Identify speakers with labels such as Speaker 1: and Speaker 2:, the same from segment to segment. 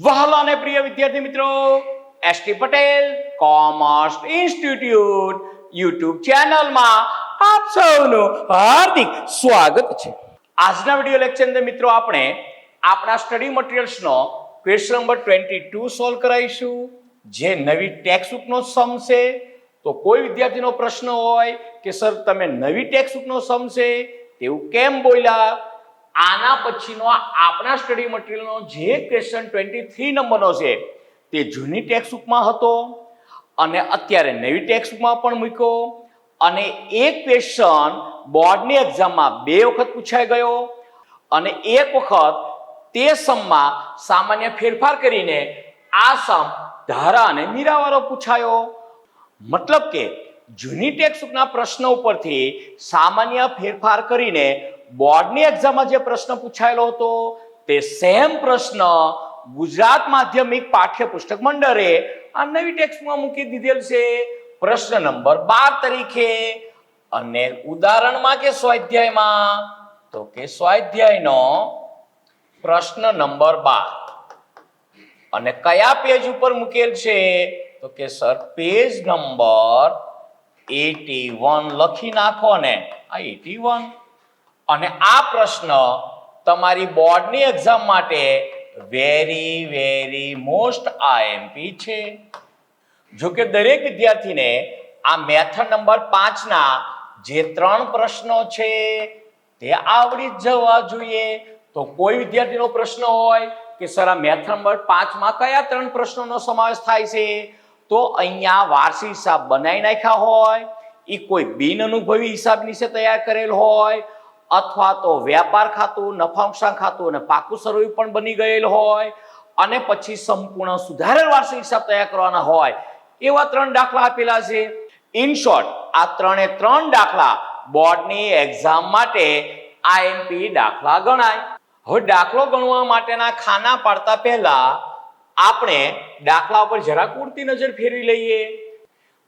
Speaker 1: વહાલા અને પ્રિય વિદ્યાર્થી મિત્રો, ST Patel commerce institute YouTube ચેનલમાં આપ સૌનું હાર્દિક સ્વાગત છે। આજના વિડિયો લેક્ચર અંદર મિત્રો આપણે આપણા સ્ટડી મટીરીયલ્સનો ક્વેશ્ચન નંબર 22 સોલ્વ કરાવીશું, જે નવી ટેક્સ્ટ બુકનો સમ છે। તો કોઈ વિદ્યાર્થીનો પ્રશ્ન હોય કે સર તમે નવી ટેક્સ્ટ બુકનો સમ છે તેવું કેમ બોલ્યા, આના પછીનો આપણા સ્ટડી મટીરીયલનો જે ક્વેશ્ચન 23 નંબરનો છે તે જૂની ટેક્સ્ટ બુકમાં હતો અને અત્યારે નવી ટેક્સ્ટ બુકમાં પણ મૂક્યો, અને એક ક્વેશ્ચન બોર્ડની એક્ઝામમાં 2 વખત પૂછાઈ ગયો અને એક વખત તે સમમાં સામાન્ય ફેરફાર કરીને આ સમ ધારા અને મીરાવાળો પૂછાયો। મતલબ કે જૂની ટેક્સ્ટ બુકના પ્રશ્ન ઉપરથી સામાન્ય ફેરફાર કરીને બોર્ડની એક્ઝામમાં જે પ્રશ્ન પૂછાયેલો હતો તે સેમ પ્રશ્ન ગુજરાત માધ્યમિક પાઠ્યપુસ્તક મંડળે આ નવી ટેક્સ્ટમાં મૂકી દીધેલ છે પ્રશ્ન નંબર 12 તરીકે। અને ઉદાહરણમાં કે સ્વાધ્યાયમાં, તો કે સ્વાધ્યાયનો પ્રશ્ન નંબર 12 અને કયા પેજ ઉપર મૂકેલ છે, તો કે સર પેજ નંબર 81 લખી નાખો ને, આ 81। અને આ પ્રશ્ન તમારી બોર્ડની એક્ઝામ માટે વેરી મોસ્ટ આઈએમપી છે। જો કે દરેક વિદ્યાર્થીને આ મેથડ નંબર 5 ના જે 3 પ્રશ્નો છે તે આવડી જ જવા જોઈએ। તો કોઈ વિદ્યાર્થીનો પ્રશ્ન હોય કે સર આ મેથડ નંબર 5 માં કયા 3 પ્રશ્નોનો સમાવેશ થાય છે, તો અહીંયા વાર્ષિક હિસાબ બનાવી નાખ્યા હોય, એ કોઈ બિન અનુભવી હિસાબ નીચે તૈયાર કરેલ હોય, અથવા તો વ્યાપાર ખાતું, નફા નુકસાન ખાતું અને પાકું સરવૈયું પણ બની ગયેલ હોય, અને પછી સંપૂર્ણ સુધારેલ વાર્ષિક હિસાબ તૈયાર કરવાના હોય, એવા 3 દાખલા આપેલા છે। ઇન શોર્ટ આ 3 દાખલા બોર્ડની એક્ઝામ માટે આઈએમપી દાખલા ગણાય। હવે દાખલો ગણવા માટેના ખાના પાડતા પહેલા આપણે દાખલા ઉપર જરાક ઉડતી નજર ફેરવી લઈએ।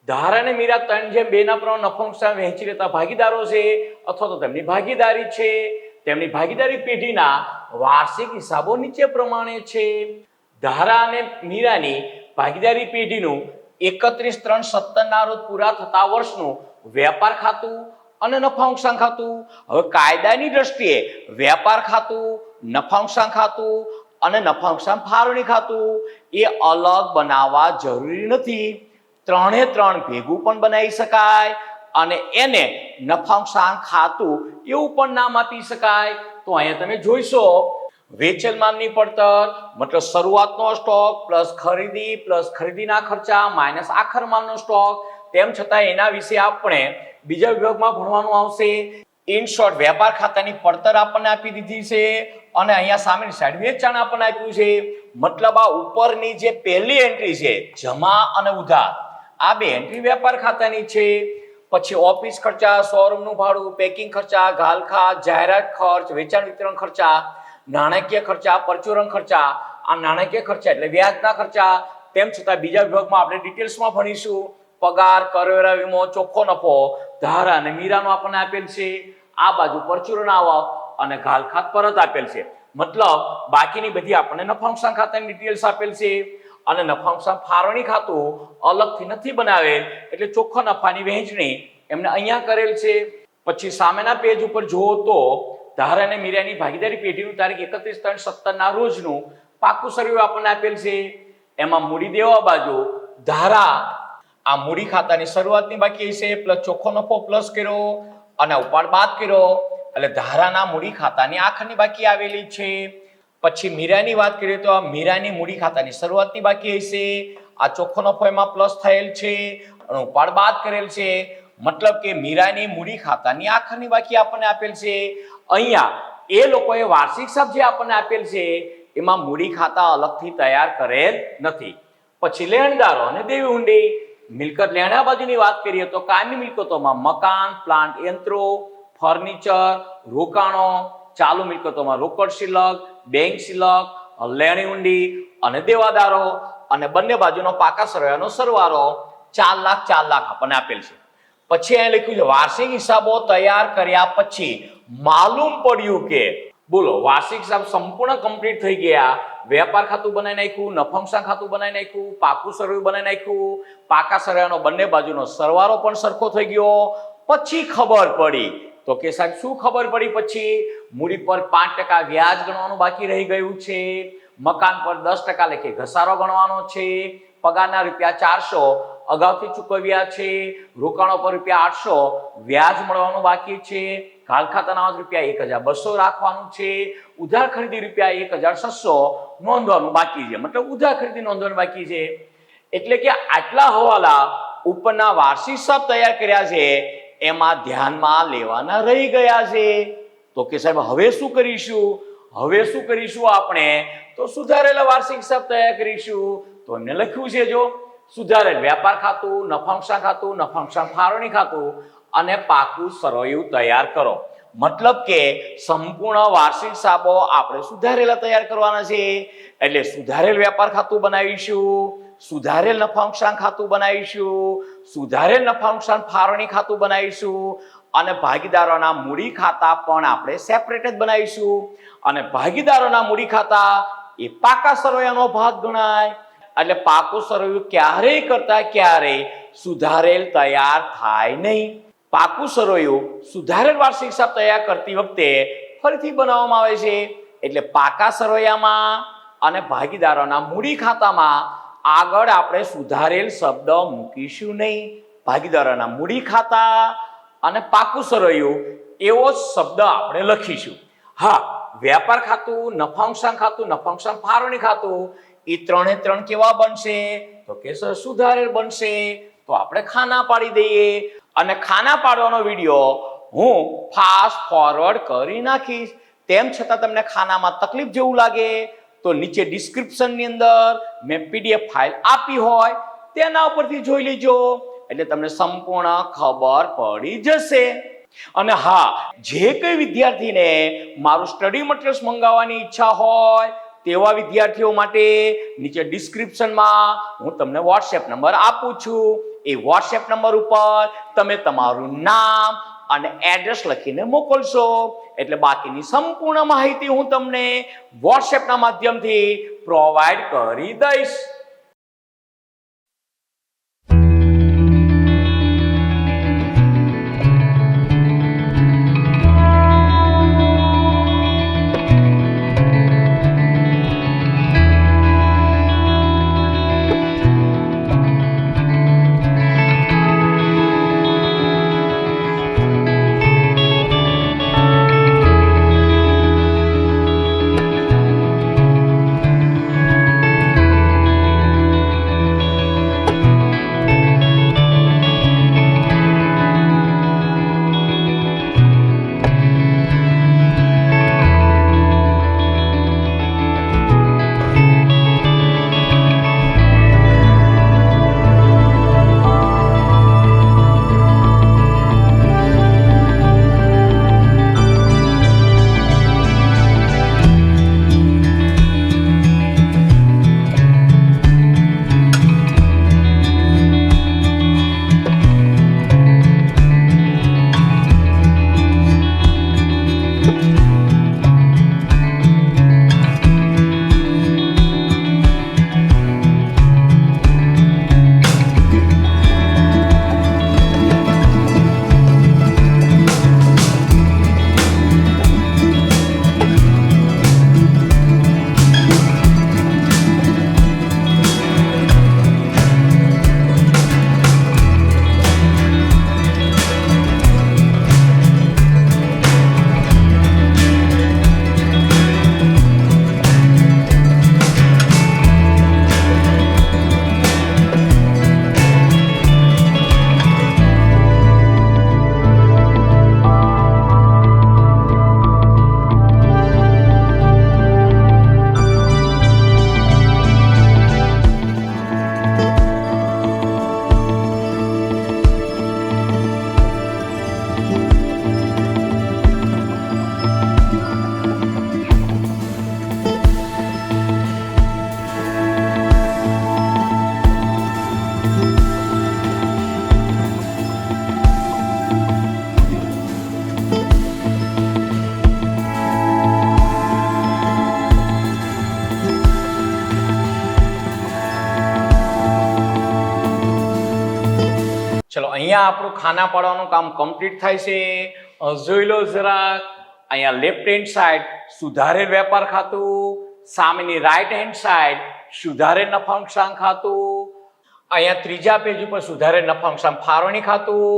Speaker 1: ધારા અને મીરા 3:2 ના પ્રમાણે નફો નુકસાન વહેંચી લેતા ભાગીદારો છે, અથવા તો તેમની ભાગીદારી છે। તેમની ભાગીદારી પેઢીના વાર્ષિક હિસાબો નીચે પ્રમાણે છે। ધારા અને મીરાની ભાગીદારી પેઢીનું 31/3/17 ના રોજ પૂરા થતા વર્ષનું વેપાર ખાતું અને નફા નુકસાન ખાતું। હવે કાયદાની દ્રષ્ટિએ વેપાર ખાતું, નફા નુકસાન ખાતું અને નફા નુકસાન ફાળવણી ખાતું એ અલગ બનાવવા જરૂરી નથી, 3 ભેગું પણ બનાવી શકાય અને એને નફા નુકસાન ખાતું એવું પણ નામ આપી શકાય। તો અહીંયા તમે જોઈશો વેચેલ માલની પડતર મતલબ શરૂઆતનો સ્ટોક પ્લસ ખરીદી પ્લસ ખરીદીના ખર્ચા માઇનસ આખર માલનો સ્ટોક, તેમ છતાં એના વિશે આપણે બીજા વિભાગમાં ભણવાનું આવશે। ઇન શોર્ટ વેપાર ખાતાની પડતર આપણને આપી દીધી છે અને અહીંયા સામેની સાઈડ વેચાણ આપણને આપ્યું છે। મતલબ આ ઉપરની જે પહેલી એન્ટ્રી છે જમા અને ઉધાર, આ 2 એન્ટ્રી વેપાર ખાતાની છે। પછી ઓફિસ ખર્ચા, શોરૂમનું ભાડું, પેકિંગ ખર્ચા, ઘાલખા, જાહેરાત ખર્ચ, વેચાણ વિતરણ ખર્ચા, નાણાકીય ખર્ચા, પરચુરણ ખર્ચા, આ નાણાકીય ખર્ચા એટલે વ્યાજના ખર્ચા। તેમ છતાં બીજા વિભાગમાં આપણે ડિટેલ્સમાં ભણીશું। પગાર, કરવેરા, વીમો, ચોખ્ખો નફો ધારા અને મીરાનો આપણને આપેલ છે, આ બાજુ પરચુરણ આવક અને ઘાલખાત પરત આપેલ છે। મતલબ બાકીની બધી આપણને નફા નુકસાન ખાતાની ડિટેલ્સ આપેલ છે અને નફા નુકસાન ફાળવણી ખાતું અલગથી નથી બનાવેલ, એટલે ચોખ્ખા નફાની વહેંચણી એમને અહીંયા કરેલ છે। પછી સામેના પેજ ઉપર જુઓ તો ધારા અને મીરાની ભાગીદારી પેઢીનું તારીખ 31/3/17 ના રોજનું પાકું સરવૈયું આપણને આપેલ છે। એમાં મૂડી દેવા બાજુ ધારા આ મૂડી ખાતાની શરૂઆતની બાકી છે પ્લસ ચોખ્ખો નફો પ્લસ કર્યો અને ઉપાડ બાદ કર્યો, એટલે ધારાના મૂડી ખાતાની આખરની બાકી આવેલી છે। પછી મીરાની વાત કરીએ તો આ મીરાની મૂડી ખાતાની શરૂઆતની બાકી હશે, આ ચોખ્ખો નફો એમાં પ્લસ થયેલ છે અને ઉપાડ બાદ કરેલ છે। મતલબ કે મીરાની મૂડી ખાતાની આખરની બાકી આપણને આપેલ છે। અહીંયા એ લોકોએ વાર્ષિક હિસાબ જે આપણને આપેલ છે એમાં મૂડી ખાતા અલગથી તૈયાર કરેલ નથી। પછી લેણદારો અને દેવી હુંડી, મિલકત લેણા બાજુની વાત કરીએ તો કાયમી મિલકતોમાં મકાન, પ્લાન્ટ, યંત્રો, ફર્નિચર, રોકાણો, ચાલુ મિલકતોમાં રોકડ શિલ્લક, બેંક શિલ્લક, લેણી હુંડી અને દેવાદારો, અને બંને બાજુનો પાકા સરવૈયાનો સરવાળો 4 લાખ આપણને આપેલ છે। પછી અહીં લખ્યું છે વાર્ષિક હિસાબો તૈયાર કર્યા પછી માલુમ પડ્યું કે બોલો, વાર્ષિક હિસાબ સંપૂર્ણ કમ્પ્લીટ થઈ ગયા. વેપાર ખાતું બનાવી નાખ્યું, નફાંશા ખાતું બનાવી નાખ્યું, પાકું સરવૈયું બનાવી નાખ્યું, પાકા સરવૈયાનો બંને બાજુનો સરવાળો પણ સરખો થઈ ગયો. પછી ખબર પડી તો કે સાહેબ શું ખબર પડી? પછી મૂડી પર 5% વ્યાજ ગણવાનું બાકી રહી ગયું છે, મકાન પર 10% લેખે ઘસારો ગણવાનો છે, પગારના ₹400 અગાઉથી ચૂકવ્યા છે, રોકાણો પર ₹800 વ્યાજ મળવાનું બાકી છે, ઘાલ ખાતાના ₹1,200 રાખવાનું છે, ઉધાર ખરીદી ₹1,600 નોંધવાનું બાકી છે. મતલબ ઉધાર ખરીદી નોંધવાનું બાકી છે. એટલે કે આટલા હવાલા ઉપરના વાર્ષિક હિસાબ તૈયાર કર્યા છે એમાં ધ્યાનમાં લેવાના રહી ગયા છે. તો કે સાહેબ હવે શું કરીશું? હવે શું કરીશું આપણે? તો સુધારેલા વાર્ષિક હિસાબ તૈયાર કરીશું. તો એમને લખ્યું છે, જો સુધારેલ વેપાર ખાતું, નફાંશા ખાતું, નફાંશા ફાળવણી ખાતું અને પાકું સરવૈયું તૈયાર કરો. મતલબ કે સંપૂર્ણ વાર્ષિક હિસાબો આપણે સુધારેલા તૈયાર કરવાના છે. એટલે સુધારેલ વેપાર ખાતું બનાવીશું, સુધારેલ નફાંશા ખાતું બનાવીશું, સુધારેલ નફાંશા ફાળવણી ખાતું બનાવીશું અને ભાગીદારોના મૂડી ખાતા પણ આપણે સેપરેટ જ બનાવીશું. અને ભાગીદારોના મૂડી ખાતા એ પાકા સરવૈયાનો ભાગ ગણાય. એટલે પાકું સરવૈયું ક્યારેય કરતા ક્યારેય સુધારેલ તૈયાર થાય નહીં. પાકું સરવૈયું સુધારેલ વાર્ષિક હિસાબ તૈયાર કરતી વખતે ફરીથી બનાવવામાં આવે છે. એટલે પાકા સરવૈયામાં અને ભાગીદારોના મૂડી ખાતામાં આગળ આપણે સુધારેલ શબ્દ મૂકીશું નહીં. ભાગીદારોના મૂડી ખાતા અને પાકું સરવૈયું એવો જ શબ્દ આપણે લખીશું. હા, વેપાર ખાતું, નફાંશા ખાતું, નફાંશા ફાળવણી ખાતું એ ત્રણે ત્રણ કેવા બનશે? તો કે સર સુધારેલ બનશે. તો આપણે ખાના પાડી દઈએ. અને ખાના પાડવાનો વિડીયો હું ફાસ્ટ ફોરવર્ડ કરી નાખીશ. તેમ છતાં તમને ખાનામાં તકલીફ જેવું લાગે તો નીચે ડિસ્ક્રિપ્શનની અંદર મેં PDF ફાઇલ આપી હોય તેના ઉપરથી જોઈ લેજો. એટલે તમને સંપૂર્ણ ખબર પડી જશે. અને હા, જે કોઈ વિદ્યાર્થીને મારું સ્ટડી મટીરિયલ્સ મંગાવવાની ઈચ્છા હોય તેવા વિદ્યાર્થીઓ માટે નીચે ડિસ્ક્રિપ્શનમાં હું તમને WhatsApp નંબર આપું છું. એ WhatsApp નંબર ઉપર તમે તમારું નામ અને એડ્રેસ લખીને મોકલશો એટલે બાકીની સંપૂર્ણ માહિતી હું તમને WhatsApp ના માધ્યમથી પ્રોવાઈડ કરી દઈશ. ચલો અહીંયા આપણું ખાના પાડવાનું કામ કમ્પ્લીટ થાય છે. જોઈ લો જરાક. અહીંયા લેફ્ટ હેન્ડ સાઈડ સુધારેલ વેપાર ખાતું, સામેની રાઈટ હેન્ડ સાઈડ સુધારેલ નફાંશાંક ખાતું, અહીંયા ત્રીજા પેજ ઉપર સુધારેલ નફાંશાંક ફાળવણી ખાતું,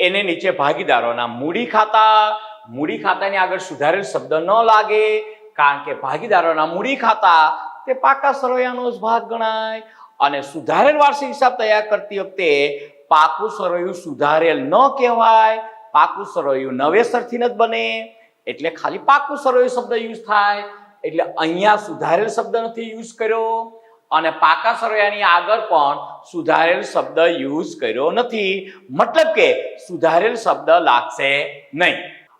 Speaker 1: એને નીચે ભાગીદારોના મૂડી ખાતા. મૂડી ખાતાની આગળ સુધારેલ શબ્દ ન લાગે, કારણ કે ભાગીદારોના મૂડી ખાતા તે પાકા સરવૈયાનો જ ભાગ ગણાય. અને સુધારેલ વાર્ષિક હિસાબ તૈયાર કરતી વખતે પાકું સરવૈયું સુધારેલ ન કહેવાય, પાકું સરવૈયું નવેસરથી જ બને, એટલે ખાલી પાકું સરવૈયું શબ્દ યુઝ થાય. એટલે અહીંયા સુધારેલ શબ્દ નથી યુઝ કર્યો અને પાકા સરવૈયાની આગળ પણ સુધારેલ શબ્દ યુઝ કર્યો નથી, મતલબ કે સુધારેલ શબ્દ લાગશે નહીં.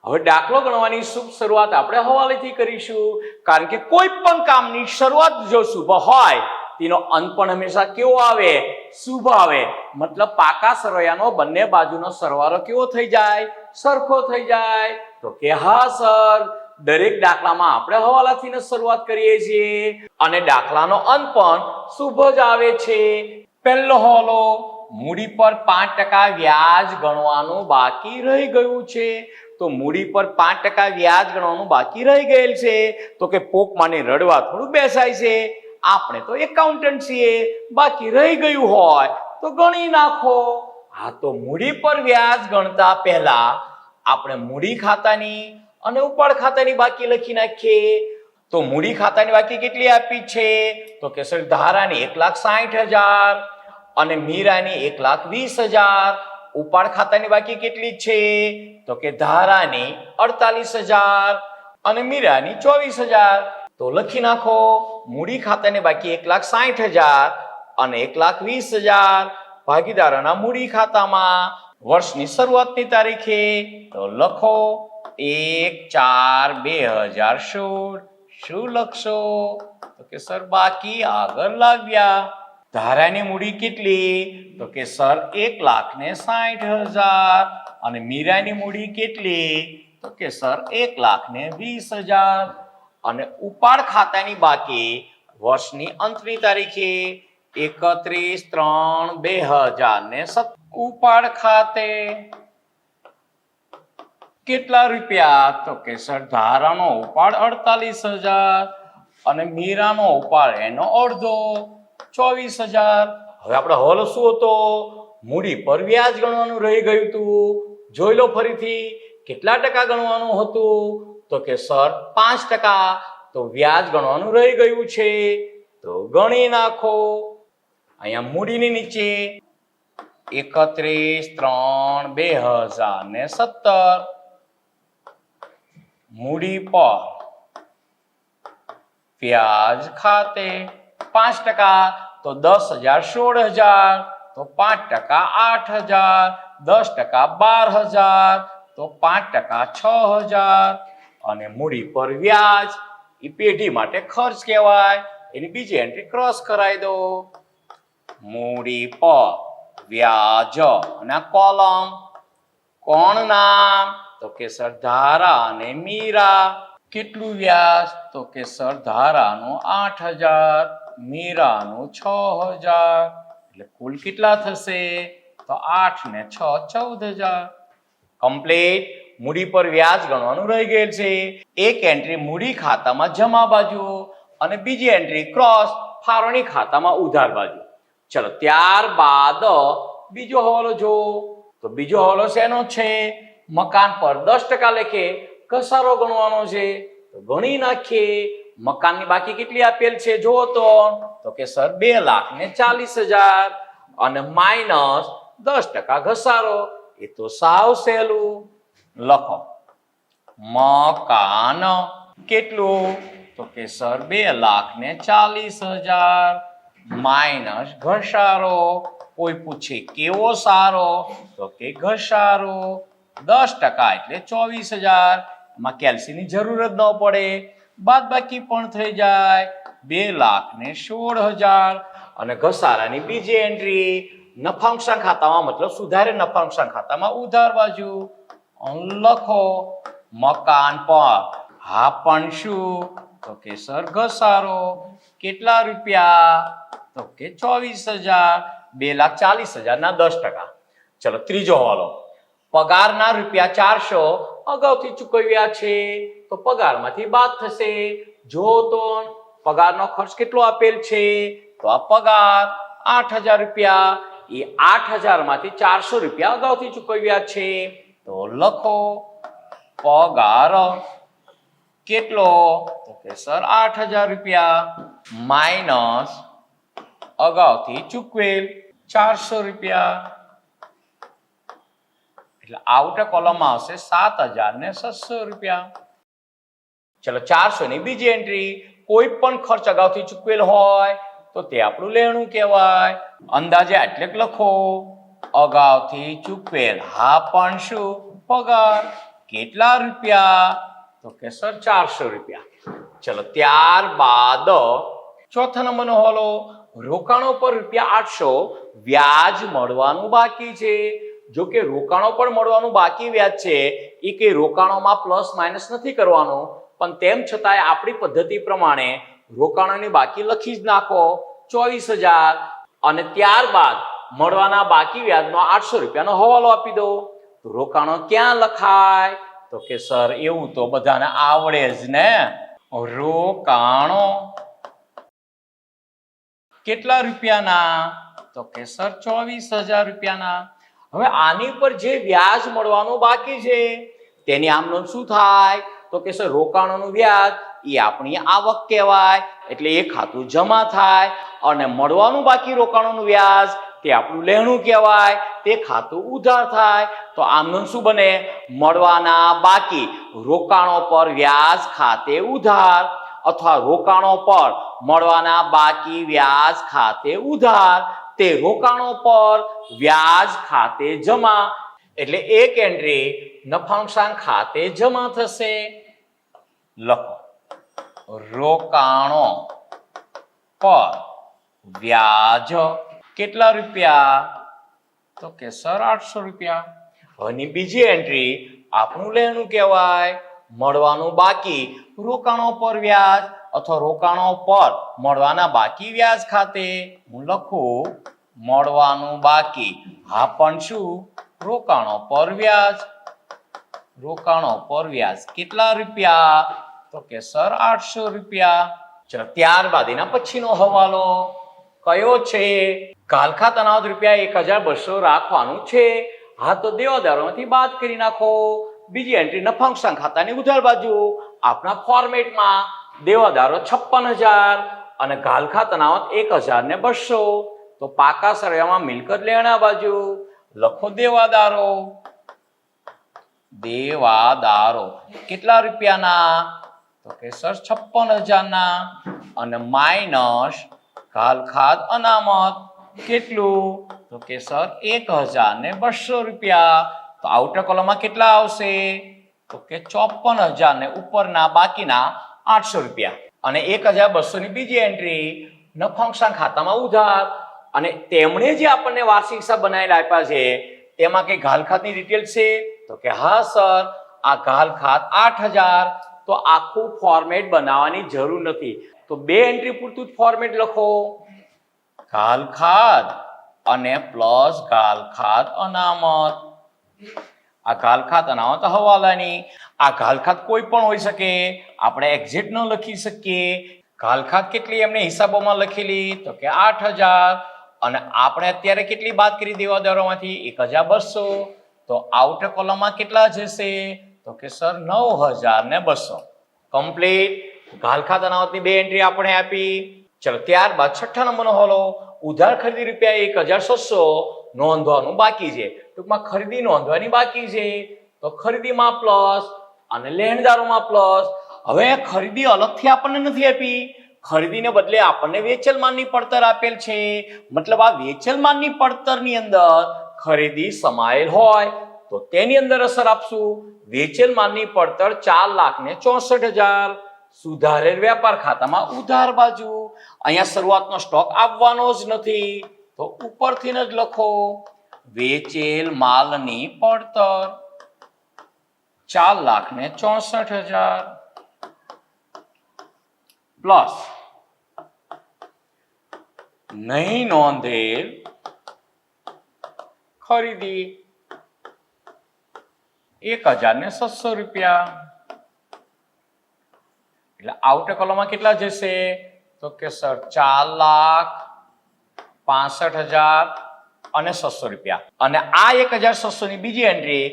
Speaker 1: હવે દાખલો ગણવાની શુભ શરૂઆત આપણે હવાલેથી કરીશું, કારણ કે કોઈ પણ કામની શરૂઆત જો શુભ હોય તેનો અંત પણ હંમેશા કેવો આવે? શુભ આવે. મતલબ પાકા સરવૈયાનો બંને બાજુનો સરવાળો કેવો થઈ જાય? સરખો થઈ જાય. તો કે હા સર, દરેક દાખલામાં આપણે હવાલાથી શરૂઆત કરીએ છીએ અને દાખલાનો અંત પણ શુભ જ આવે છે. પહેલો હવાલો, મૂડી પર 5% વ્યાજ ગણવાનું બાકી રહી ગયું છે. તો મૂડી પર 5% વ્યાજ ગણવાનું બાકી રહી ગયેલ છે. તો કે પોકમાને રડવા થોડું બેસાય છે, આપણે તો એકાઉન્ટન્ટ છીએ, બાકી રહી ગયું હોય તો ગણી નાખો. હા, તો મૂડી પર વ્યાજ ગણતા પહેલા આપણે મૂડી ખાતાની અને ઉપાડ ખાતાની બાકી લખી નાખીએ. તો મૂડી ખાતાની બાકી કેટલી આપી છે? તો કે સર ધારાની 1,60,000 અને મીરાની 1,20,000. ઉપાડ ખાતાની બાકી કેટલી છે? તો કે ધારાની 48,000 અને મીરાની 24,000. તો લખી નાખો, મૂડી ખાતાની બાકી 1,60,000 અને 1,20,000 ભાગીદારોના મૂડી ખાતામાં વર્ષની શરૂઆતની તારીખે. તો લખો 1/4/2016. શું લખશો? તો કે સર બાકી આગળ લાવ્યા. ધારાની મૂડી કેટલી? તો કે સર 1,60,000 અને મીરાની મૂડી કેટલી? તો કે સર 1,20,000 અને ઉપાડ ખાતાની બાકી વર્ષની અંતની તારીખે 31/3/2017. ઉપાડ ખાતે કેટલા રૂપિયા? તો કે સર ધારાનો ઉપાડ 48,000 અને મીરાનો ઉપાડ એનો અડધો 24,000. હવે આપણે હવાલો શું હતો? મૂડી પર વ્યાજ ગણવાનું રહી ગયું હતું. જોઈ લો ફરીથી, કેટલા ટકા ગણવાનું હતું? તો કે સર 5%. તો વ્યાજ ગણવાનું રહી ગયું છે, તો ગણી નાખો. અહીંયા મૂડીની નીચે 31/3/2017 મૂડી પર વ્યાજ ખાતે 5%. તો 10,000 16,000. તો 5% 8,000. 10% 12,000. તો 5% 6,000. અને મૂડી પર વ્યાજ એ પેઢી માટે ખર્ચ કહેવાય, એની બીજી એન્ટ્રી ક્રોસ કરાવી દો. મૂડી પર વ્યાજ અને કોલમ કોણ નામ? તો કે સર ધારા અને મીરા. કેટલું વ્યાજ? તો કે સર ધારાનું 8,000, મીરાનું 6,000. એટલે કુલ કેટલા થશે? તો 8 ને 6 14,000. કમ્પ્લીટ. મૂડી પર વ્યાજ ગણવાનું રહી ગયેલ છે. એક એન્ટ્રી મૂડી ખાતામાં જમા બાજુ અને બીજી એન્ટ્રી ક્રોસ ફાળવણી ખાતામાં ઉધાર બાજુ. ચલો ત્યારબાદ બીજો હવાલો જો. તો બીજો હવાલો શેનો છે? મકાન પર 10% લેખે ઘસારો ગણવાનો છે. તો ગણી નાખીએ. મકાનની બાકી કેટલી આપેલ છે જુઓ તો કે સર 2,40,000 અને માઇનસ 10% ઘસારો. એ તો સાવ સહેલું. લખો મકાન કેટલું? તો કે સર 2,40,000 માઇનસ ઘસારો. કોઈ પૂછે કેવો સારો? તો કે ઘસારો. 10% એટલે 24,000. એમાં કેલ્સીની જરૂર જ ન પડે, બાદ બાકી પણ થઈ જાય. 2,16,000 અને ઘસારાની બીજી એન્ટ્રી નફાંશાંક ખાતામાં, મતલબ સુધારે નફાંશાંક ખાતામાં ઉધાર બાજુ. લખો મકાન પર હા પણ શું? તો કે સર ઘસારો. કેટલા રૂપિયા? તો કે 24,000. 2,40,000 ના 10%. ચલો ત્રીજો હવાલો, પગારના રૂપિયા 400 અગાઉથી ચૂકવ્યા છે તો પગારમાંથી બાદ થશે. જો તો પગારનો ખર્ચ કેટલો આપેલ છે તો આ પગાર 8000 રૂપિયા, એ 8000 માંથી 400 રૂપિયા અગાઉથી ચૂકવ્યા છે તો લખો પગાર કેટલો તો કે સર 8000 રૂપિયા માઇનસ અગાઉથી ચૂકવેલ 400 રૂપિયા, એટલે આઉટર કોલમમાં આવશે 7600 રૂપિયા. ચલો 400 ની બીજી એન્ટ્રી, કોઈ પણ ખર્ચ અગાઉથી ચૂકવેલ હોય તો તે આપણું લેણું કહેવાય. અંદાજે એટલે લખો અગાઉથી ચૂકવેલ, હા પણ શું પગાર, કેટલા રૂપિયા તો કે સર 400 રૂપિયા. ચલો ત્યારબાદ ચોથા નંબરનો હવાલો, રોકાણો પર રૂપિયા 800 વ્યાજ મળવાનું બાકી છે. જો કે રોકાણો પર મળવાનું બાકી વ્યાજ છે એ કે રોકાણોમાં પ્લસ માઇનસ નથી કરવાનું, પણ તેમ છતાંય આપણી પદ્ધતિ પ્રમાણે રોકાણોની બાકી લખી જ નાખો 24000 અને ત્યારબાદ મળવાના બાકી વ્યાજનો 800 રૂપિયાનો હવાલો આપી દો. તો રોકાણો ક્યાં લખાય તો કે સર એવું તો બધાને આવડે જ ને, રોકાણો કેટલા રૂપિયાના તો કે સર 24000 રૂપિયાના. હવે આની પર જે વ્યાજ મળવાનું બાકી છે તેની આમનો શું થાય તો કે સર રોકાણોનું વ્યાજ એ આપણી આવક કહેવાય, એટલે એ ખાતું જમા થાય, અને મળવાનું બાકી રોકાણોનું વ્યાજ તે આપણું લેણું કહેવાય, તે ખાતું ઉધાર થાય. તો આમનું શું બને, મળવાના બાકી રોકાણો પર વ્યાજ ખાતે ઉધાર, અથવા રોકાણો પર મળવાના બાકી વ્યાજ ખાતે ઉધાર, તે રોકાણો પર વ્યાજ ખાતે જમા, એટલે એક એન્ટ્રી નફાંશાંક ખાતે જમા થશે. લખો રોકાણો પર વ્યાજ કેટલા રૂપિયા તો કે સર 800 રૂપિયા. હવેની બીજી એન્ટ્રી આપણું લેણું કહેવાય, મળવાનું બાકી રોકાણો પર વ્યાજ અથવા રોકાણો પર મળવાના બાકી વ્યાજ ખાતે હું લખું મળવાનું બાકી, હા પણ શું રોકાણો પર વ્યાજ, રોકાણો પર વ્યાજ કેટલા રૂપિયા તો કે સર 800 રૂપિયા. ચલો ત્યારબાદ એના પછીનો હવાલો કયો છે, ગાલખાત અનામત રૂપિયા 1200 રાખવાનું છે. હા તો દેવાદારોમાંથી બાદ કરી નાખો. બીજી એન્ટ્રી નફાંશાંક ખાતાની ઉધાર બાજુ, આપણા ફોર્મેટમાં દેવાદારો 56000 અને ગાલખાત અનામત 1200, તો પાકા સરવાળામાં મિલકત લેણા બાજુ લખો દેવાદારો, દેવાદારો કેટલા રૂપિયાના તો કે સર 56000 ના, અને માઇનસ ગાલખાત અનામત કેટલું તો કે સર 1200 રૂપિયા. તો આઉટર કોલમમાં કેટલા આવશે તો કે 54000 ને ઉપરના બાકીના 800 રૂપિયા, અને 1200 ની બીજી એન્ટ્રી નફાંશાંક ખાતામાં ઉધાર, અને તેમણે જે આપણને વાર્ષિક હિસાબ બનાવીને આપ્યા છે તેમાં કઈ ગાલખાતની ડિટેલ છે તો કે હા સર આ ગાલખાત 8000, તો આખું ફોર્મેટ બનાવવાની જરૂર નથી, તો બે એન્ટ્રી પૂરતું જ ફોર્મેટ લખો, ગાલખાત અને પ્લસ ગાલખાત અનામત. આ ગાલખાત અનામત હવાલાની, આ ગાલખાત કોઈ પણ હોઈ શકે, આપણે એક્ઝેક્ટ ન લખી શકીએ. ગાલખાત કેટલી એમને હિસાબોમાં લખેલી તો કે 8000, અને આપણે અત્યારે કેટલી બાદ કરી દેવાદારોમાંથી 1200, તો આઉટર કોલમમાં કેટલા જશે તો કે સર 9200. કમ્પ્લીટ. ગાલખાત અનામતની બે એન્ટ્રી આપણે આપી. ચલો ત્યારબાદ છઠ્ઠા નંબરનો હવાલો, ઉધાર ખરીદી રૂપિયા 1600 નોંધવાનું બાકી છે. ટૂંકમાં ખરીદી નોંધવાની બાકી છે, તો ખરીદીમાં પ્લસ અને લેણદારોમાં પ્લસ. હવે ખરીદી અલગથી આપણને નથી આપી, ખરીદીને બદલે આપણને વેચેલ માલની પડતર આપેલ છે. મતલબ આ વેચેલ માલની પડતરની અંદર ખરીદી સમાયેલ હોય તો તેની અંદર અસર આપશું. વેચેલ માલની પડતર 4,64,000, સુધારેલ વેપાર ખાતામાં ઉધાર બાજુ. અહીંયા શરૂઆતનો સ્ટોક આવવાનો જ નથી, તો ઉપરથી જ લખો વેચેલ માલની પડતર 4,64,000 પ્લસ નહીં નોંધેલ ખરીદી 1,600 રૂપિયા. એટલે આઉટર કોલમમાં કેટલા જશે? તો કે સર 4,65,600 રૂપિયા. અને આ 1,600 ની બીજી એન્ટ્રી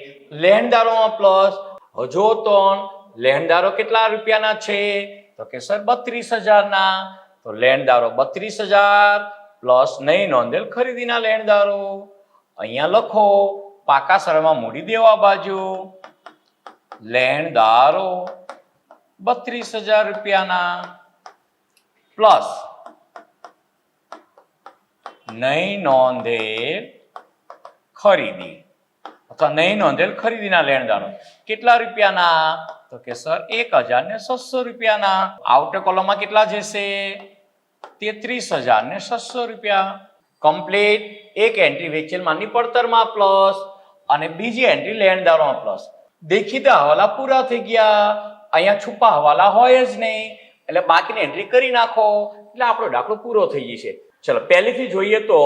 Speaker 1: લેણદારોમાં પ્લસ. હજુ તો લેણદારો કેટલા રૂપિયાના છે? તો કે સર 32,000 ના. તો લેણદારો 32,000 પ્લસ નહીં નોંધેલ ખરીદીના લેણદારો. અહીંયા લખો પાકા સરળમાં મૂડી દેવા બાજુ લેણદારો 32,000 રૂપિયાના પ્લસ નહીં નોંધેલ ખરીદી અથવા નહીં નોંધેલ ખરીદીના લેણદારો કેટલા રૂપિયાના? તો કે સર 1,600 રૂપિયાના. આઉટર કોલમમાં કેટલા જશે? 33,600 રૂપિયા. કમ્પ્લીટ. એક એન્ટ્રી વેચેલ માલની પડતરમાં પ્લસ અને બીજી એન્ટ્રી લેણદારોમાં પ્લસ. દેખીતા હવાલા પૂરા થઈ ગયા. અહીંયા છુપા હવાલા હોય જ નહીં એટલે બાકીની એન્ટ્રી કરી નાખો એટલે આપણો દાખલો પૂરો થઈ જશે. ચલો પહેલેથી જોઈએ તો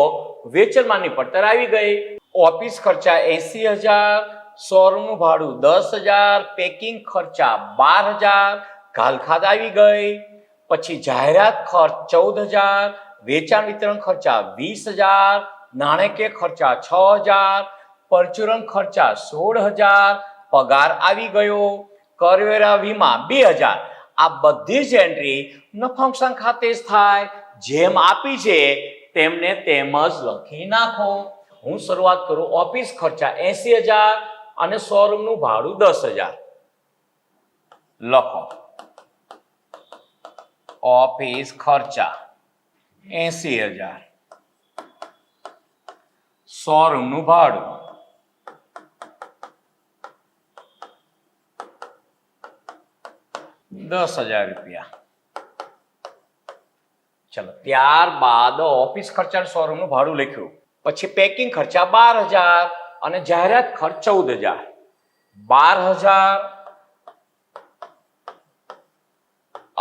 Speaker 1: વેચેલ માલની પડતર આવી ગઈ. ઓફિસ ખર્ચા 80,000, શોરૂમનું ભાડું 10,000, પેકિંગ ખર્ચા 12,000, ઘાલખાદ આવી ગઈ. પછી જાહેરાત ખર્ચ 14,000, વેચાણ વિતરણ ખર્ચા 20,000, નાણાકીય ખર્ચા 6,000, પરચુરણ ખર્ચા 16,000, પગાર આવી ગયો, કરવેરા વીમા 2,000. આ બધી જ એન્ટ્રી નફા નુકસાન ખાતે જ થાય. જેમ આપી છે તેમને તેમ જ લખી નાખો. હું શરૂઆત કરું. ઓફિસ ખર્ચા 80,000 અને શોરૂમનું ભાડું 10,000 લખો. ઓફિસ ખર્ચા 80,000, શોરૂમનું ભાડું 10,000 રૂપિયા. ચલો ત્યારબાદ ઓફિસ ખર્ચા શોરૂમનું ભાડું લખ્યું. પછી પેકિંગ ખર્ચા 12,000 અને જાહેરાત ખર્ચ 14,000. 12,000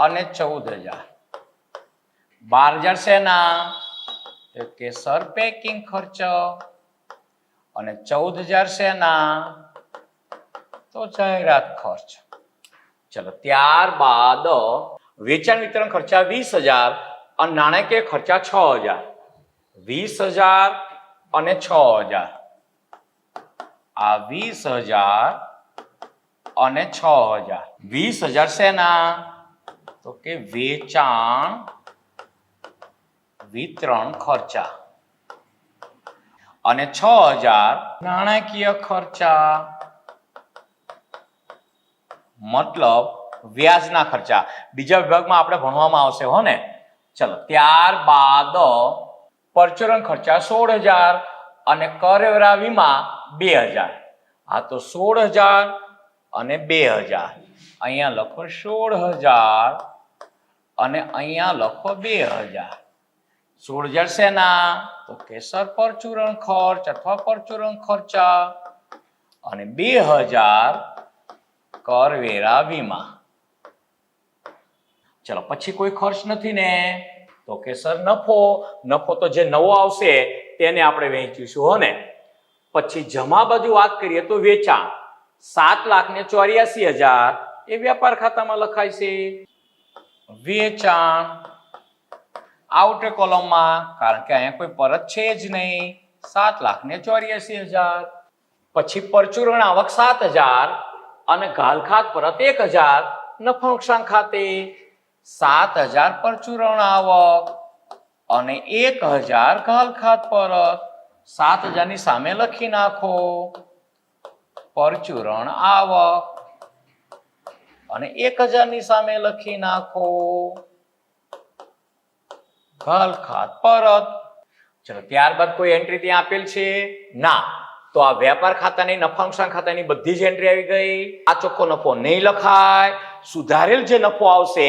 Speaker 1: અને 14,000. 12,000 શેના? તો કે સર પેકિંગ ખર્ચ અને 14,000 શેના? તો જાહેરાત ખર્ચ. ચલો ત્યારબાદ વેચાણ વિતરણ ખર્ચા 20,000 અને નાણાકીય ખર્ચા 6,000. 20,000 અને 6,000. આ 20,000 અને 6,000. 20,000 શેના? તો કે વેચાણ વિતરણ ખર્ચા અને 6,000 નાણાકીય ખર્ચા મતલબ વ્યાજના ખર્ચા. બીજા વિભાગમાં આપણે ભણવામાં આવશે હો ને. ચલો ત્યારબાદ પરચુરણ ખર્ચા 16,000 અને કરવેરા વીમા 2,000. આ તો 16,000 અને 2,000. અહીંયા લખો 16,000 અને અહીંયા લખો 2,000. 16,000 શેના? તો કે સર પરચુરણ ખર્ચ અથવા પરચુરણ ખર્ચા અને 2,000 કરવેરા વીમા. ચલો પછી કોઈ ખર્ચ નથી ને? તો કે સર નફો. નફો તો જે નવો આવશે તેને આપણે વહેંચીશું હો ને. પછી જમા બાજુ વાત કરીએ તો વેચાણ 7,84,000 એ વ્યાપાર ખાતામાં લખાય છે. વેચાણ આઉટર કોલમમાં કારણ કે અહીંયા કોઈ પરત છે જ નહીં 7,84,000. પછી પરચુરણ આવક 7,000 અને ઘાલખાત પરત 1,000 નફા નુકસાન ખાતે. 7,000 પરચુરણ આવક અને 1,000 ઘાલખાત પરત. 7,000 ની સામે લખી નાખો પરચુરણ આવક અને 1,000 ની સામે લખી નાખો ઘાલખાત પરત. ચલો ત્યારબાદ કોઈ એન્ટ્રી ત્યાં આપેલ છે ના? તો આ વ્યાપાર ખાતાની નફા નુકસાન ખાતાની બધી જ એન્ટ્રી આવી ગઈ. આ ચોખ્ખો નફો નહીં લખાય. સુધારેલ જે નફો આવશે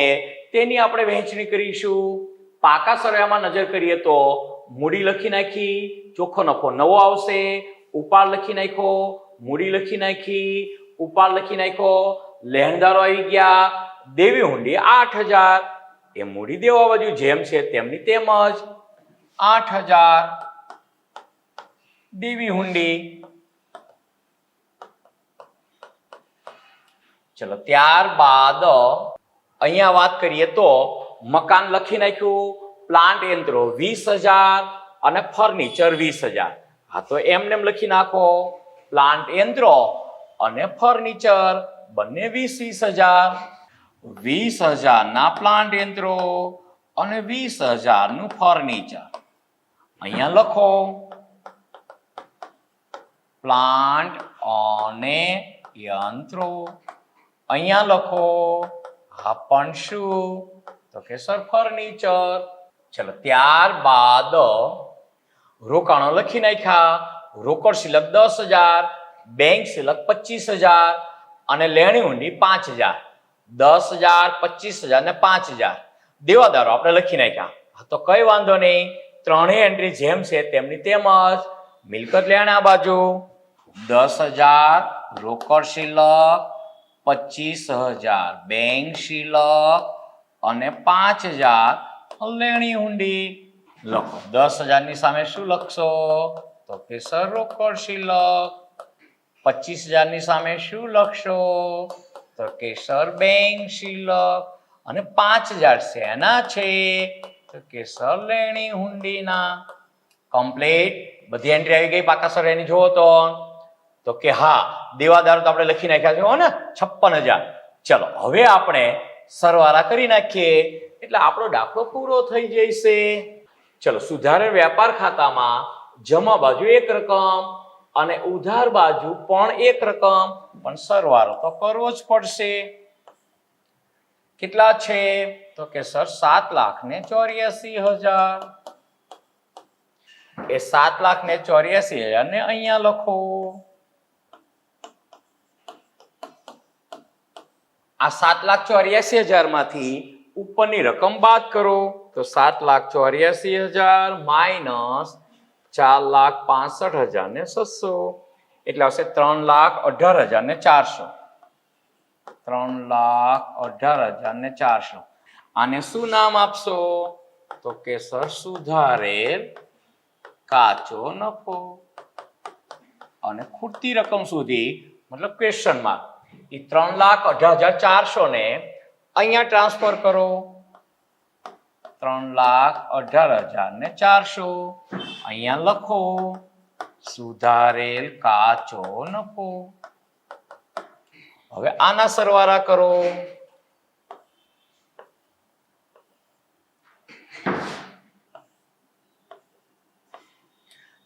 Speaker 1: તેની આપણે વહેંચણી કરીશું. પાકા સરવાળામાં નજર કરીએ તો મૂડી લખી નાખી, ચોખ્ખો નફો નવો આવશે. ઉપાડ લખી નાખ્યો, મૂડી લખી નાખી, ઉપાડ લખી નાખ્યો. લેણદારો આવી ગયા. દેવી હુંડી 8,000 એ મૂડી દેવા બાજુ જેમ છે તેમની તેમ જ 8,000. દેવી હુંડી. ચલો ત્યારબાદ અહીંયા વાત કરીએ તો મકાન લખી નાખ્યું, પ્લાન્ટ યંત્રો 20,000 અને ફર્નિચર 20,000. હા તો એમને લખી નાખો, પ્લાન્ટ યંત્રો અને ફર્નિચર બંને 20,000. 20,000 ના પ્લાન્ટ યંત્રો અને 20,000 નું ફર્નિચર. અહીંયા લખો પ્લાન્ટ અને યંત્રો. અહીંયા લખો હા પણ શું? તો કે સર ફર્નિચર. ચલો ત્યારબાદ રોકાણો લખી નાખ્યા. રોકડ શિલક 10,000, બેંક શિલક 25,000 અને લેણી હુંડી 5,000. 10,000, 25,000 ને 5,000 દેવાદારો આપણે લખી નાખ્યા. તો કઈ વાંધો નહીં, ત્રણેય એન્ટ્રી જેમ છે તેમની તેમ જ. મિલકત લેણા બાજુ 10,000 રોકડ શિલક, 25,000 બેંક શિલક અને 5,000 લેણી હુંડી. લખો 10,000 ની સામે શું લખશો? તો કે સર રોકડ શિલક. 25,000 ની સામે શું લખશો? તો કે સર બેંક શિલક. અને 5,000 શેના છે? તો કે સર લેણી હુંડીના. કમ્પ્લીટ બધી એન્ટ્રી આવી ગઈ. પાકા સર એની જોવો તો કે હા દેવાદારો તો આપણે લખી નાખ્યા છે હો ને 56,000. ચલો હવે આપણે સરવાળા કરી નાખીએ એટલે આપણો દાખલો પૂરો થઈ જશે. ચલો સુધારેલ વેપાર ખાતામાં જમા બાજુ 1 રકમ અને ઉધાર બાજુ પણ 1 રકમ, પણ સરવાળો તો કરવો જ પડશે. કેટલા છે? તો કે સર 7,84,000. એ 7,84,000 ને અહીંયા લખો. આ 7,84,000 માંથી ઉપરની રકમ બાદ કરો તો 7,84,000 માઇનસ 4,65,600 એટલે આવશે 3,18,400. 3,18,400. આને શું નામ આપશો? તો કે સર સુધારેલ કાચો નફો. અને ખૂટતી રકમ સુધી મતલબ ક્વેશ્ચન માર્ક એ 3,18,400 ને અહીંયા ટ્રાન્સફર કરો. 3,18,400 અહીંયા લખો સુધારેલ કાચો નફો. હવે આના સરવાળા કરો.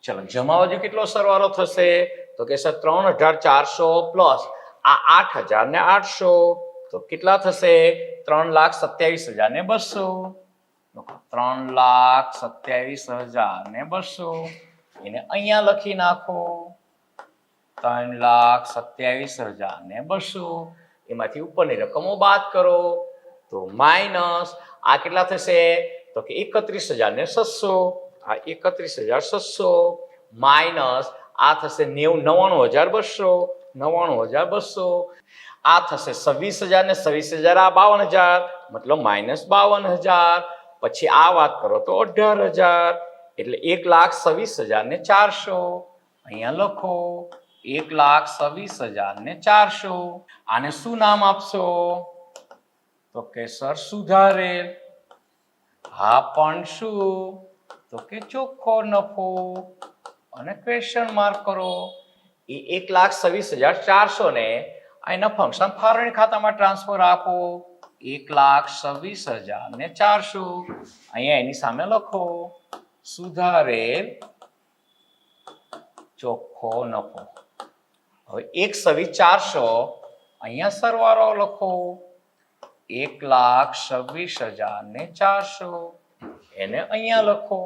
Speaker 1: ચલો જમા બાજુ કેટલો સરવાળો થશે? તો કે સર 3,18,400 પ્લસ આ 8,000 તો કેટલા થશે? 3,27,200. 3,27,200 એને અહીંયા લખી નાખો. 3,27,200 એમાંથી ઉપરની રકમો બાદ કરો તો માઇનસ આ કેટલા થશે? તો કે 31,600. આ 31,600 માઇનસ આ થશે 99,200. 99,200 આ થશે 26,000 ને 26,000 આ 52,000 મતલબ માઇનસ 52,000. પછી આ વાત કરો તો 18,000 એટલે 1,26,400 અહીંયા લખો 1,26,400. આને શું નામ આપશો? તો કે સર સુધારેલ. હા પણ શું? તો કે ચોખ્ખો નફો. અને ક્વેશ્ચન માર્ક કરો. એ 1,26,400 ને એના ફંક્શન ફાળવણી ખાતામાં ટ્રાન્સફર આપો. 1,26,400 અહીંયા એની સામે લખો સુધારેલ ચોખ્ખો નફો. હવે 1,26,400 અહીંયા સરવાળો લખો. 1,26,400 એને અહીંયા લખો.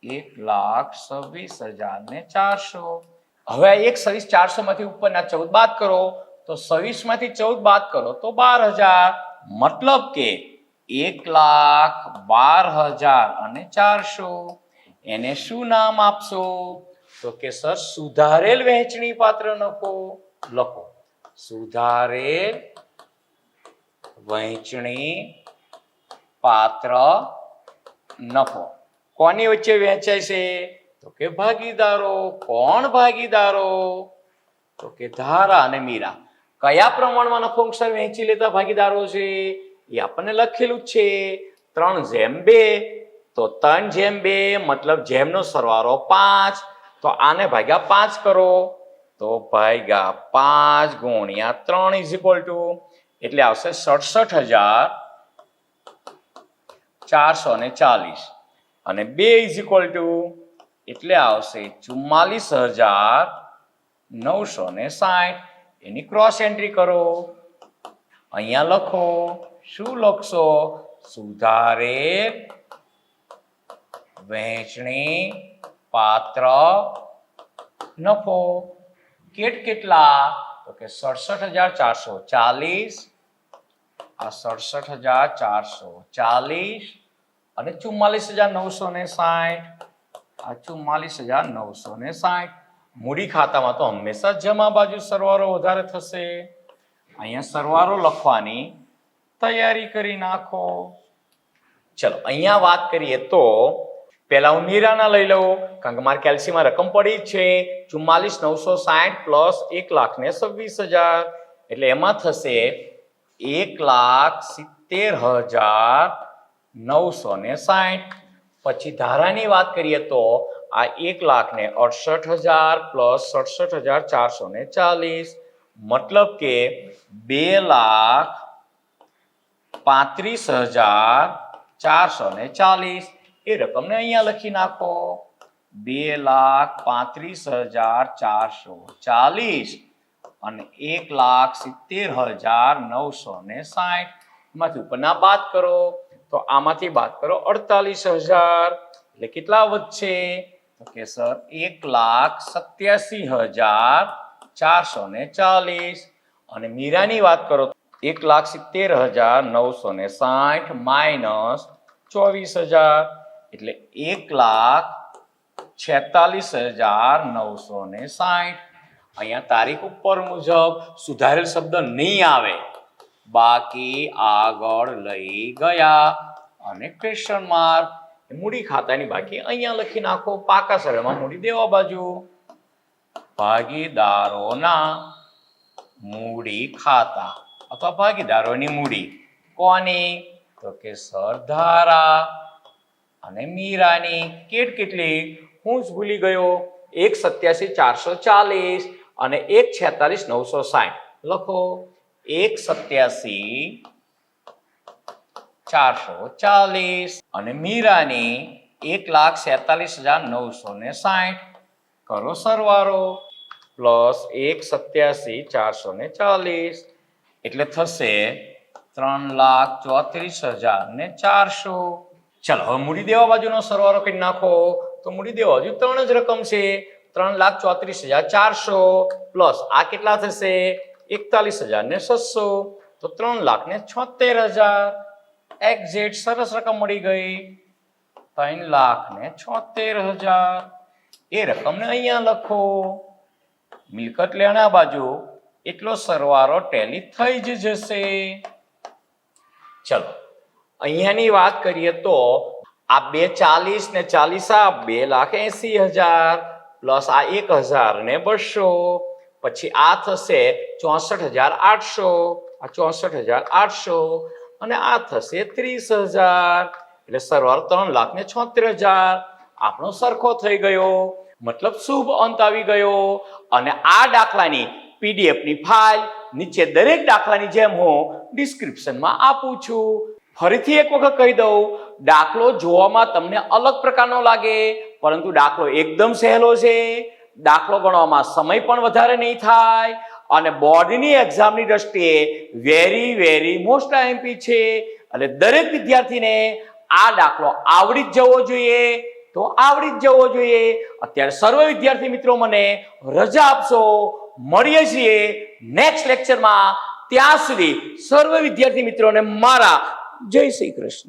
Speaker 1: 1,26,400. હવે 1,26,400 માંથી ઉપરના 14 બાદ કરો તો 26 માંથી 14 બાદ કરો તો 12,000 મતલબ કે 1,12,400 એને શું નામ આપશો? તો કે સર સુધારેલ વહેંચણી પાત્ર નફો. લખો સુધારેલ વહેંચણી પાત્ર નફો. કોની વચ્ચે વહેંચાય છે? તો કે ભાગીદારો. કોણ ભાગીદારો? તો કે ધારા અને મીરા. કયા પ્રમાણમાં નફો અંશર વહેંચી લેતા ભાગીદારો છે એ આપણને લખેલું જ છે 3:2. તો 3:2 મતલબ જેમનો સરવાળો 5. તો આને ભાગ્યા 5 કરો તો ભાગ્યા 5 ગુણ્યા 3 એટલે આવશે 67,440 અને 2 એટલે આવશે 44,960. એની ક્રોસ એન્ટ્રી કરો. અહીંયા લખો. શું લખશો? સુધારેલ વહેંચણી પાત્ર નફો. કેટલા? તો કે 67,440. આ 67,440 અને 44,960. આ 44,960. મૂડી ખાતામાં તો હંમેશા જમા બાજુ સરવાળો વધારે થશે. અહીંયા સરવાળો લખવાની તૈયારી કરી નાખો. ચલો અહીંયા વાત કરીએ તો પહેલા હું મીરાના લઈ લઉં કારણ કે મારે કેલ્સીમાં રકમ પડી છે 44,960 પ્લસ 1,26,000 એટલે એમાં થશે 1,70,960. પછી ધારાની વાત કરીએ તો આ 1,68,000 પ્લસ 67,440 મતલબ કે 2,35,440 એ રકમને અહીંયા લખી નાખો. 2,35,440 અને 1,70,960 માંથી ઉપરના બાદ કરો તો આમાંથી બાદ કરો 48,000 એટલે કેટલા વધશે? તો કે સર 1,87,440 અને મીરાની વાત કરો 1,70,960 માઇનસ 24,000 એટલે 1,46,960. અહીંયા તારીખ ઉપર મુજબ સુધારેલ શબ્દ નહીં આવે. બાકી આગળ લઈ ગયા અને ક્વેશ્ચન માર્ક. મૂડી ખાતાની બાકી અહીંયા લખી નાખો. પાકા સરળમાં મૂડી દેવા બાજુ. ભાગીદારોના મૂડી ખાતા અથવા ભાગીદારોની મૂડી કોની? તો કે સરધારા અને મીરાની. કેટલી? હું જ ભૂલી ગયો. 1,87,440 અને 1,46,960 લખો. 1,87,440 અને મીરાની 1,47,960 કરો સરવાળો પ્લસ 1,87,440 એટલે થશે 3,34,400. ચાલો હવે મૂડી દેવા બાજુનો સરવાળો કરી નાખો. તો મૂડી દેવા બાજુ 3 જ રકમ છે 3,34,400 પ્લસ આ કેટલા થશે 41,600 તો 3,76,000. એક્ઝેક્ટ સરસ રકમ મળી ગઈ 3,76,000. એ રકમને અહીંયા લખો. મિલકત લેણા બાજુ એટલો સરવાળો ટેલી થઈ જ જશે. ચલો અહીંયાની વાત કરીએ તો આ 2,40 ને 40 આ 2,80,000 પ્લસ આ 1,000 ને 200 પછી આ થશે 64,800 આ 64,800 અને આ થશે 30,000 એટલે સરવાળો 3,76,000 આપણો સરખો થઈ ગયો. મતલબ શુભ અંત આવી ગયો. અને આ દાખલાની PDF ની ફાઇલ નીચે દરેક દાખલાની જેમ હું ડિસ્ક્રિપ્શનમાં આપું છું. ફરીથી એક વખત કહી દઉં, દાખલો જોવામાં તમને અલગ પ્રકારનો લાગે પરંતુ દાખલો એકદમ સહેલો છે. દાખલો ગણવામાં સમય પણ વધારે નહીં થાય અને બોર્ડની એક્ઝામની દ્રષ્ટિએ વેરી મોસ્ટ આઈએમપી છે. એટલે દરેક વિદ્યાર્થીને આ દાખલો આવડી જ જવો જોઈએ. તો આવડી જ જવો જોઈએ. અત્યારે સર્વ વિદ્યાર્થી મિત્રો મને રજા આપશો. મળીએ છીએ નેક્સ્ટ લેક્ચરમાં. ત્યાં સુધી સર્વ વિદ્યાર્થી મિત્રોને મારા જય શ્રી કૃષ્ણ.